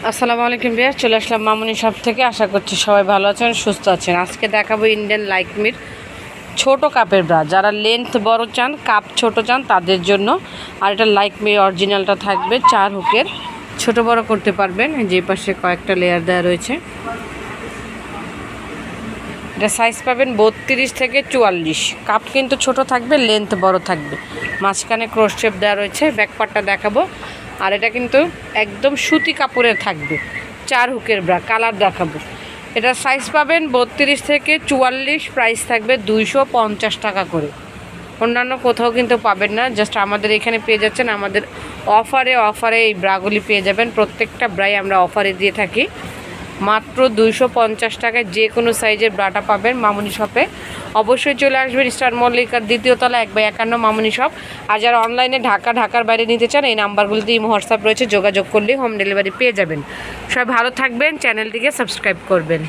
আসসালামু আলাইকুম ভিউয়ার, চলে আসলাম মামুনি শপ থেকে। আশা করছি সবাই ভালো আছেন, সুস্থ আছেন। আজকে দেখাবো ইন্ডিয়ান লাইকমির ছোট কাপের ব্রা। যারা লেন্থ বড় চান, কাপ ছোট চান, তাদের জন্য। আর এটা লাইকমির অরিজিনালটা থাকবে 4 হুকের, ছোট বড় করতে পারবেন। যে পাশে কয়েকটা লেয়ার দেওয়া রয়েছে। এটা সাইজ পাবেন 32 থেকে 44। কাপ কিন্তু ছোট থাকবে, লেন্থ বড় থাকবে। মাঝখানে ক্রস শেপ দেওয়া রয়েছে। ব্যাকপার্টটা দেখাবো। আর এটা কিন্তু একদম সুতি কাপড়ের থাকবে, 4 হুকের ব্রা। কালার দেখাবো। এটা সাইজ পাবেন 32 থেকে 44। প্রাইস থাকবে 250 টাকা করে। অন্যান্য কোথাও কিন্তু পাবেন না, জাস্ট আমাদের এখানে পেয়ে যাচ্ছেন। আমাদের অফারে এই ব্রাগুলি পেয়ে যাবেন। প্রত্যেকটা ব্রাই আমরা অফারে দিয়ে থাকি। মাত্র 250 টাকায় যে কোনো সাইজের ব্রাটা পাবেন মামুনি শপে। অবশ্যই চলে আসবেন স্টার মল্লিকার 2য় তলা 1/51 মামুনি শপ। আর যারা অনলাইনে ঢাকার বাইরে নিতে চান, এই নাম্বারগুলোতে হোয়াটসঅ্যাপ রয়েছে, যোগাযোগ করলেই হোম ডেলিভারি পেয়ে যাবেন। সবাই ভালো থাকবেন, চ্যানেলটিকে সাবস্ক্রাইব করবেন।